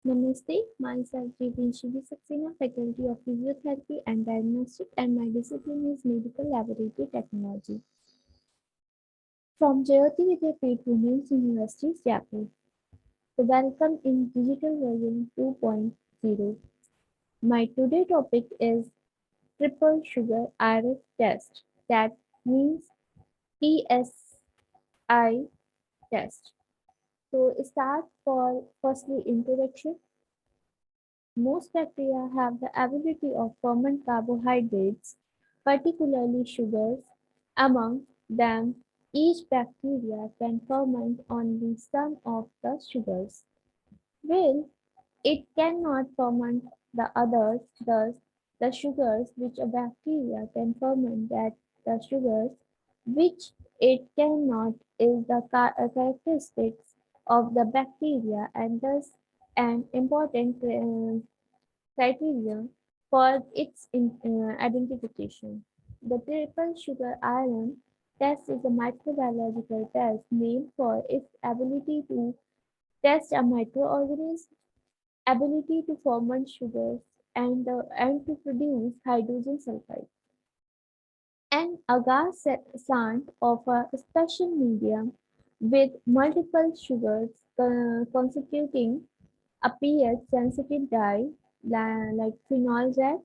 Namaste, myself Shivi Saxena, Faculty of Physiotherapy and Diagnostic, and my discipline is Medical Laboratory Technology from Jayoti Vidyapeeth Women's University, Jaipur. So welcome in Digital Version 2.0. My today topic is triple sugar iris test. That means TSI test. So start for firstly introduction. Most bacteria have the ability of ferment carbohydrates, particularly sugars. Among them, each bacteria can ferment only some of the sugars, while it cannot ferment the others. Thus, the sugars which a bacteria can ferment that the sugars which it cannot is the characteristics of the bacteria and thus an important criteria for its identification. The triple sugar iron test is a microbiological test named for its ability to test a microorganism, ability to ferment sugars, and to produce hydrogen sulfide. An agar sand of a special medium with multiple sugars constituting a pH-sensitive dye like phenol red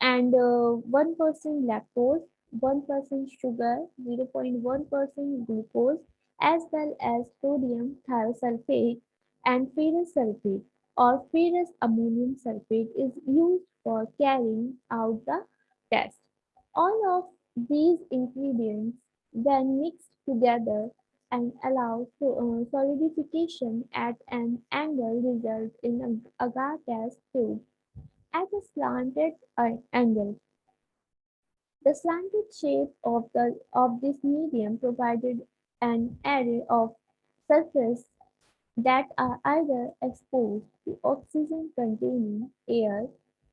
and 1% lactose, 1% sugar, 0.1% glucose, as well as sodium thiosulfate and ferrous sulfate or ferrous ammonium sulfate is used for carrying out the test. All of these ingredients, when mixed together and allow solidification at an angle, result in an agar test tube at a slanted angle. The slanted shape of this medium provided an array of surfaces that are either exposed to oxygen-containing air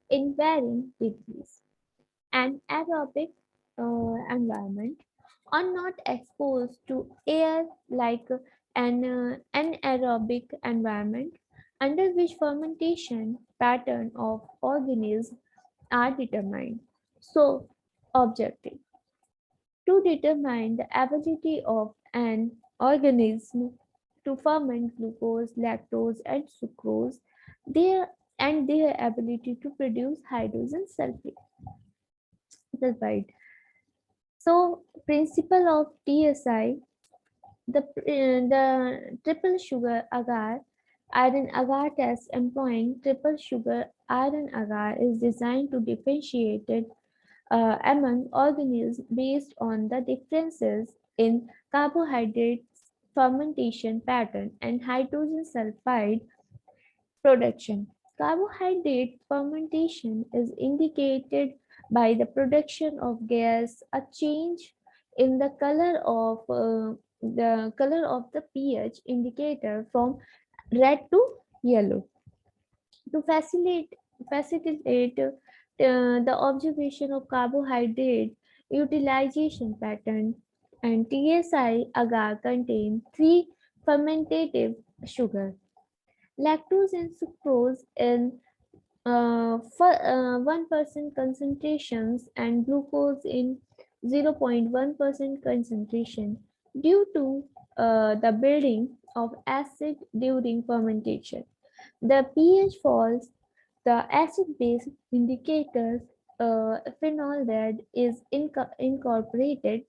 in varying degrees, an aerobic environment, or not exposed to air like an anaerobic environment under which fermentation pattern of organisms are determined. So, objective to determine the ability of an organism to ferment glucose, lactose, and sucrose, their and their ability to produce hydrogen sulfide. So, principle of TSI, the triple sugar agar iron agar test employing triple sugar iron agar is designed to differentiate it among organisms based on the differences in carbohydrates fermentation pattern and hydrogen sulfide production. Carbohydrate fermentation is indicated by the production of gas, a change in the color of the pH indicator from red to yellow. To facilitate the observation of carbohydrate utilization pattern, and TSI agar contain three fermentative sugar, lactose and sucrose in 1% concentrations and glucose in 0.1% concentration due to the building of acid during fermentation. The pH falls, the acid-base indicators phenol red is incorporated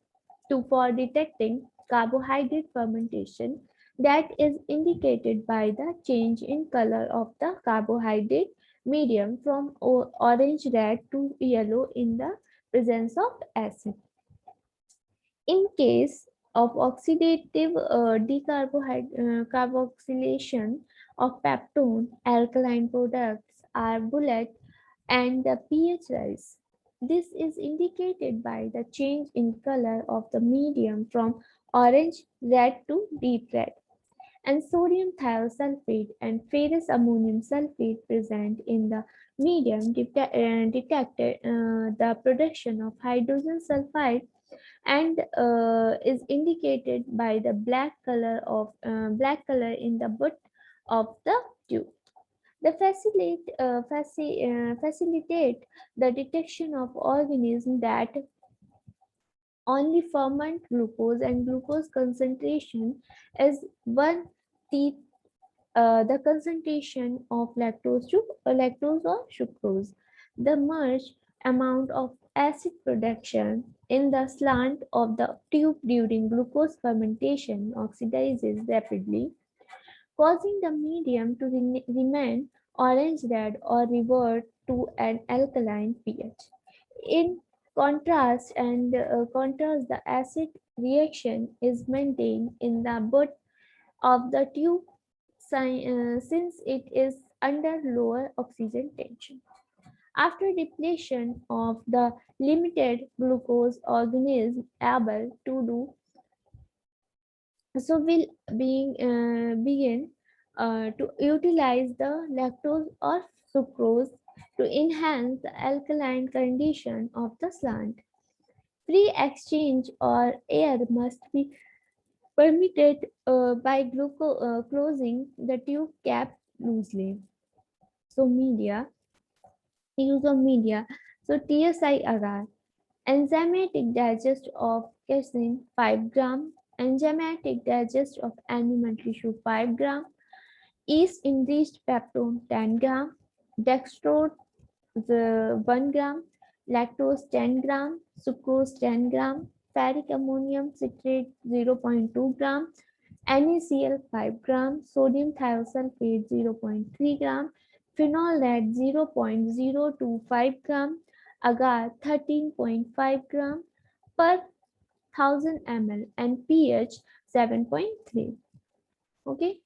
to for detecting carbohydrate fermentation that is indicated by the change in color of the carbohydrate medium from orange red to yellow in the presence of acid. In case of oxidative carboxylation of peptone, alkaline products are bullet and the pH rise. This is indicated by the change in color of the medium from orange red to deep red, and sodium thiosulfate and ferrous ammonium sulfate present in the medium detected the production of hydrogen sulfide and is indicated by the black color in the butt of the tube. The facilitate the detection of organisms that only ferment glucose, and glucose concentration is one teeth the concentration of lactose or sucrose. The merged amount of acid production in the slant of the tube during glucose fermentation oxidizes rapidly, causing the medium to remain orange red or revert to an alkaline pH. In contrast, the acid reaction is maintained in the butt of the tube since it is under lower oxygen tension. After depletion of the limited glucose organism able to do so will begin to utilize the lactose or sucrose to enhance the alkaline condition of the slant. Free exchange or air must be permitted by closing the tube cap loosely. So use of media. So TSI agar, enzymatic digest of casein 5 gram, enzymatic digest of animal tissue 5 gram, yeast enriched peptone 10 gram, dextrose 1 gram, lactose 10 gram, sucrose 10 gram, ferric ammonium citrate 0.2 gram, NaCl 5 gram, sodium thiosulfate 0.3 gram, phenol lead 0.025 gram, agar 13.5 gram per 1000 ml and pH 7.3. Okay,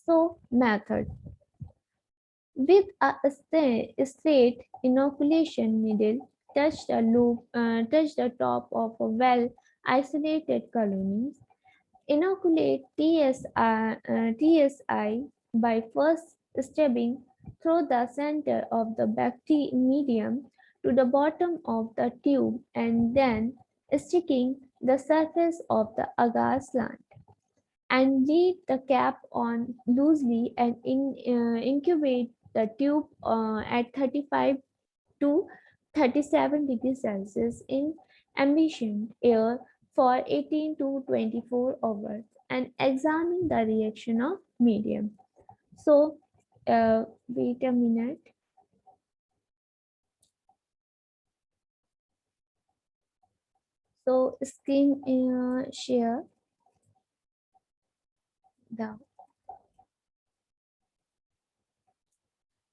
so method. With a straight inoculation needle, touch the top of a well isolated colony. Inoculate TSI by first stabbing through the center of the medium to the bottom of the tube and then sticking the surface of the agar slant, and leave the cap on loosely and incubate the tube at 35 to 37 degrees Celsius in ambient air for 18 to 24 hours and examine the reaction of medium. So, wait a minute. So, screen share the.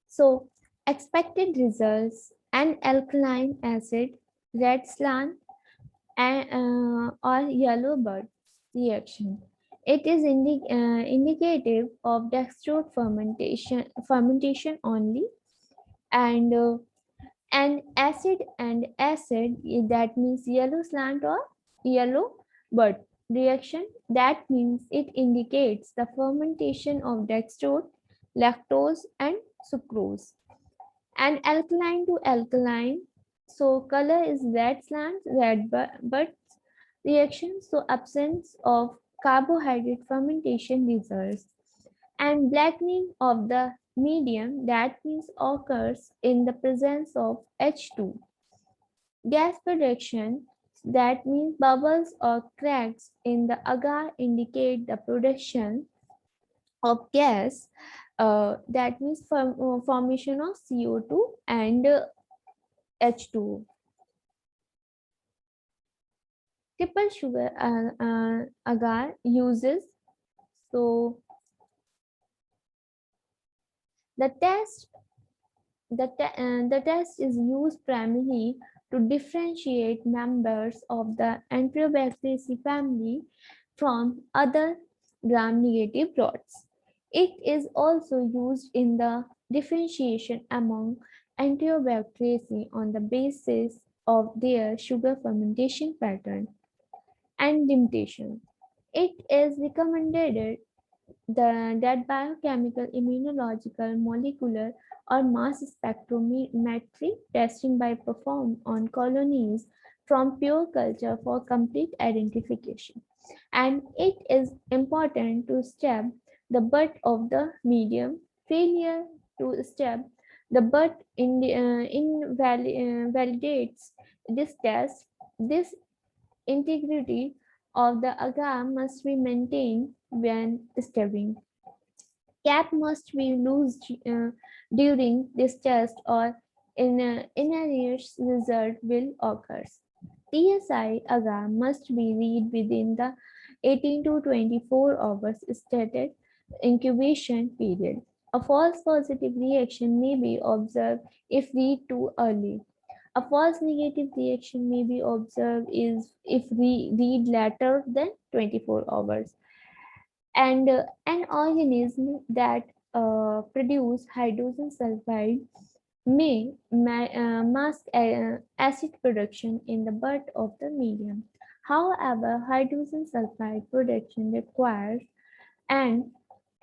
So, expected results: an alkaline acid, red slant, and, or yellow bud reaction. It is indicative of dextrose fermentation only, and an acid, that means yellow slant or yellow bud reaction, that means it indicates the fermentation of dextrose, lactose, and sucrose. And alkaline to alkaline, so color is red slant, red but reaction, so absence of carbohydrate fermentation results. And blackening of the medium, that means occurs in the presence of H2. Gas production, that means bubbles or cracks in the agar indicate the production of gas, that means formation of CO2 and H2O. Triple sugar agar uses. So the test is used primarily to differentiate members of the Enterobacteriaceae family from other gram-negative rods. It is also used in the differentiation among Enterobacteriaceae on the basis of their sugar fermentation pattern and limitation. It is recommended that biochemical, immunological, molecular, or mass spectrometry testing by performed on colonies from pure culture for complete identification. And it is important to step the butt of the medium. Failure to step the butt invalidates this test. This integrity of the agar must be maintained when stepping. Cap must be loose during this test or inarius result will occur. TSI agar must be read within the 18 to 24 hours stated incubation period. A false positive reaction may be observed if read too early. A false negative reaction may be observed is if we read later than 24 hours. And an organism that produce hydrogen sulfide may mask acid production in the butt of the medium. However, hydrogen sulfide production requires an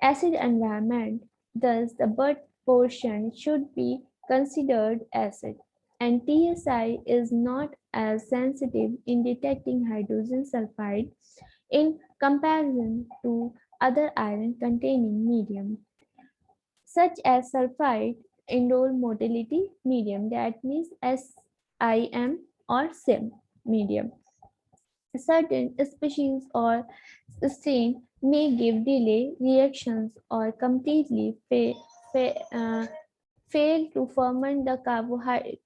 acid environment, thus the butt portion should be considered acid. And TSI is not as sensitive in detecting hydrogen sulfide in comparison to other iron containing medium, such as sulfide indole motility medium, that means SIM or SIM medium. Certain species or strain may give delay reactions or completely fail to ferment the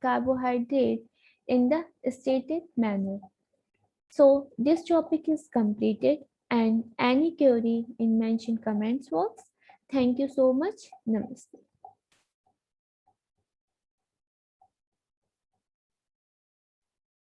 carbohydrate in the stated manner. So this topic is completed, and any query in mentioned comments box. Thank you so much. Namaste.